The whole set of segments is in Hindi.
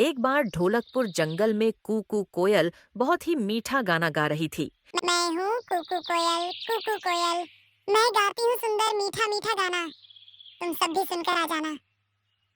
एक बार ढोलकपुर जंगल में कूकू कोयल बहुत ही मीठा गाना गा रही थी। मैं हूँ कुकू कोयल, कुकू कोयल। मैं गाती हूँ सुंदर मीठा मीठा गाना। तुम सब भी सुनकर आ जाना,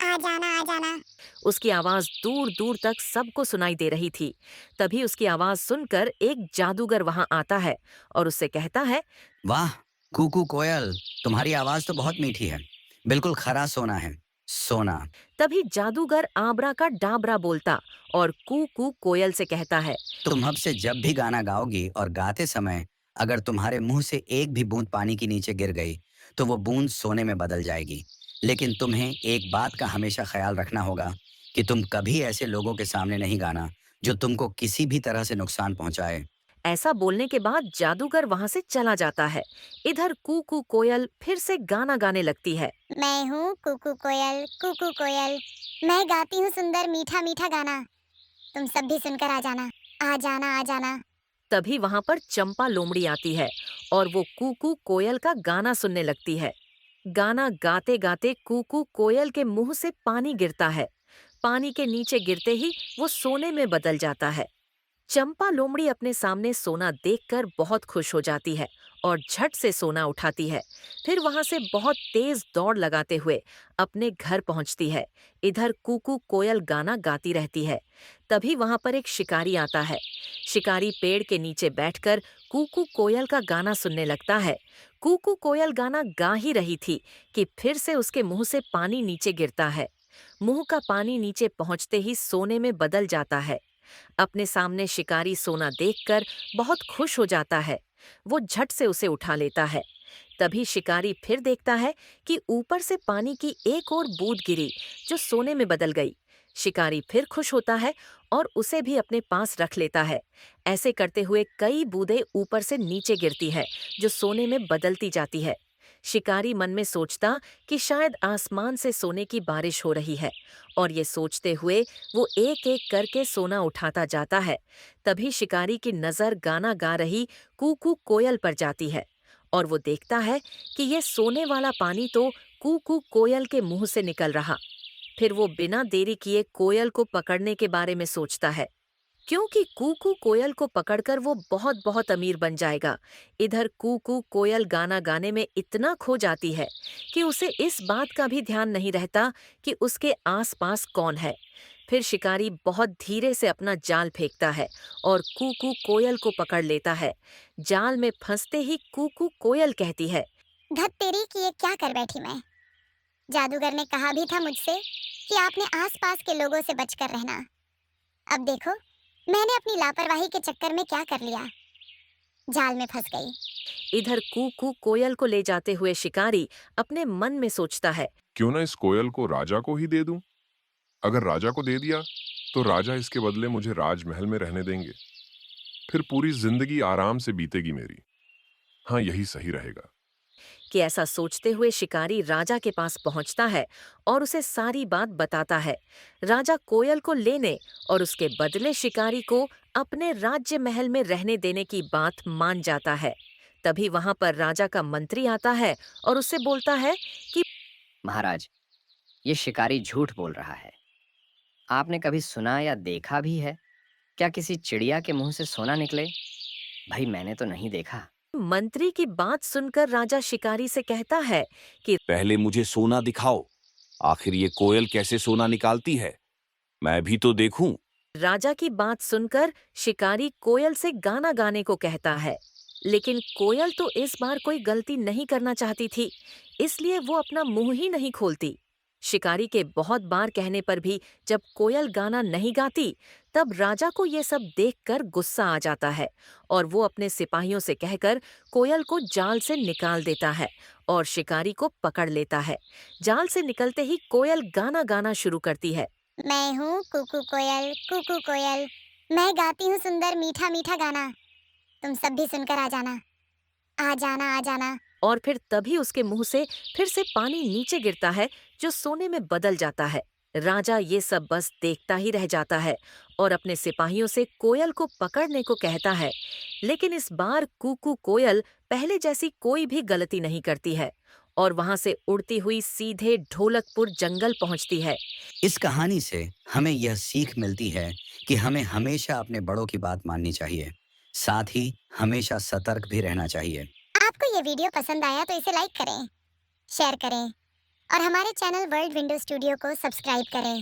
आ जाना, आ जाना। उसकी आवाज दूर दूर तक सबको सुनाई दे रही थी। तभी उसकी आवाज सुनकर एक जादूगर वहां आता है और उससे कहता है। वाह कुकू कोयल, तुम्हारी आवाज तो बहुत मीठी है। बिल्कुल खरा सोना है। सोना। तभी जादूगर आबरा का डाबरा बोलता और कूकू कोयल से कहता है। तुम अब से जब भी गाना गाओगी और गाते समय अगर तुम्हारे मुंह से एक भी बूंद पानी के नीचे गिर गई तो वो बूंद सोने में बदल जाएगी। लेकिन तुम्हें एक बात का हमेशा ख्याल रखना होगा कि तुम कभी ऐसे लोगों के सामने नहीं गाना जो तुमको किसी भी तरह से नुकसान पहुंचाए। ऐसा बोलने के बाद जादूगर वहां से चला जाता है। इधर कूकू कोयल फिर से गाना गाने लगती है। मैं हूँ कुकू कोयल, कुकू कोयल। मैं गाती हूँ सुंदर मीठा मीठा गाना। तुम सब भी सुनकर आ जाना, आ जाना, आ जाना। तभी वहां पर चंपा लोमड़ी आती है और वो कूकू कोयल का गाना सुनने लगती है। गाना गाते गाते कूकू कोयल के मुंह से पानी गिरता है। पानी के नीचे गिरते ही वो सोने में बदल जाता है। चंपा लोमड़ी अपने सामने सोना देखकर बहुत खुश हो जाती है और झट से सोना उठाती है। फिर वहां से बहुत तेज दौड़ लगाते हुए अपने घर पहुंचती है। इधर कूकू कोयल गाना गाती रहती है। तभी वहां पर एक शिकारी आता है। शिकारी पेड़ के नीचे बैठकर कूकू कोयल का गाना सुनने लगता है। कूकू कोयल गाना गा ही रही थी कि फिर से उसके मुंह से पानी नीचे गिरता है। मुंह का पानी नीचे पहुंचते ही सोने में बदल जाता है। अपने सामने शिकारी सोना देखकर बहुत खुश हो जाता है। वो झट से उसे उठा लेता है। तभी शिकारी फिर देखता है कि ऊपर से पानी की एक और बूंद गिरी जो सोने में बदल गई। शिकारी फिर खुश होता है और उसे भी अपने पास रख लेता है। ऐसे करते हुए कई बूंदें ऊपर से नीचे गिरती है जो सोने में बदलती जाती है। शिकारी मन में सोचता कि शायद आसमान से सोने की बारिश हो रही है और ये सोचते हुए वो एक एक करके सोना उठाता जाता है। तभी शिकारी की नजर गाना गा रही कूकू कोयल पर जाती है और वो देखता है कि ये सोने वाला पानी तो कूकू कोयल के मुंह से निकल रहा। फिर वो बिना देरी किए कोयल को पकड़ने के बारे में सोचता है, क्योंकि कूकू कोयल को पकड़कर वो बहुत बहुत अमीर बन जाएगा। इधर कूकू कोयल गाना गाने में इतना खो जाती है कि उसे इस बात का भी ध्यान नहीं रहता कि उसके आसपास कौन है। फिर शिकारी बहुत धीरे से अपना जाल फेंकता है और कूकू कोयल को पकड़ लेता है। जाल में फंसते ही कूकू कोयल कहती है। धत तेरी कि ये क्या कर बैठी मैं। जादूगर ने कहा भी था मुझसे कि आपने आसपास के लोगों से बचकर रहना। अब देखो, मैंने अपनी लापरवाही के चक्कर में क्या कर लिया। जाल में फंस गई। इधर कूकू कोयल को ले जाते हुए शिकारी अपने मन में सोचता है। क्यों ना इस कोयल को राजा को ही दे दूं? अगर राजा को दे दिया तो राजा इसके बदले मुझे राजमहल में रहने देंगे। फिर पूरी जिंदगी आराम से बीतेगी मेरी। हाँ, यही सही रहेगा। कि ऐसा सोचते हुए शिकारी राजा के पास पहुंचता है और उसे सारी बात बताता है। राजा कोयल को लेने और उसके बदले शिकारी को अपने राज्य महल में रहने देने की बात मान जाता है। तभी वहां पर राजा का मंत्री आता है और उससे बोलता है कि महाराज, ये शिकारी झूठ बोल रहा है। आपने कभी सुना या देखा भी है? क्या किसी चिड़िया के मुंह से सोना निकले? भाई मैंने तो नहीं देखा। मंत्री की बात सुनकर राजा शिकारी से कहता है कि पहले मुझे सोना दिखाओ। आखिर ये कोयल कैसे सोना निकालती है, मैं भी तो देखूं। राजा की बात सुनकर शिकारी कोयल से गाना गाने को कहता है। लेकिन कोयल तो इस बार कोई गलती नहीं करना चाहती थी, इसलिए वो अपना मुंह ही नहीं खोलती। शिकारी के बहुत बार कहने पर भी जब कोयल गाना नहीं गाती, तब राजा को ये सब देखकर गुस्सा आ जाता है और वो अपने सिपाहियों से कहकर कोयल को जाल से निकाल देता है और शिकारी को पकड़ लेता है। जाल से निकलते ही कोयल गाना गाना शुरू करती है। मैं हूँ कुकू कोयल, कुकू कोयल। मैं गाती हूँ सुंदर मीठा मीठा गाना। तुम सब भी सुनकर आ जाना, आ जाना, आ जाना। और फिर तभी उसके मुंह से फिर से पानी नीचे गिरता है जो सोने में बदल जाता है। राजा ये सब बस देखता ही रह जाता है और अपने सिपाहियों से कोयल को पकड़ने को कहता है। लेकिन इस बार कूकू कोयल पहले जैसी कोई भी गलती नहीं करती है और वहां से उड़ती हुई सीधे ढोलकपुर जंगल पहुंचती है। इस कहानी से हमें यह सीख मिलती है कि हमें हमेशा अपने बड़ों की बात माननी चाहिए, साथ ही हमेशा सतर्क भी रहना चाहिए। आपको ये वीडियो पसंद आया तो इसे लाइक करें, शेयर करें और हमारे चैनल वर्ल्ड विंडो स्टूडियो को सब्सक्राइब करें।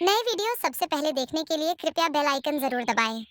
नए वीडियो सबसे पहले देखने के लिए कृपया बेल आइकन जरूर दबाएं।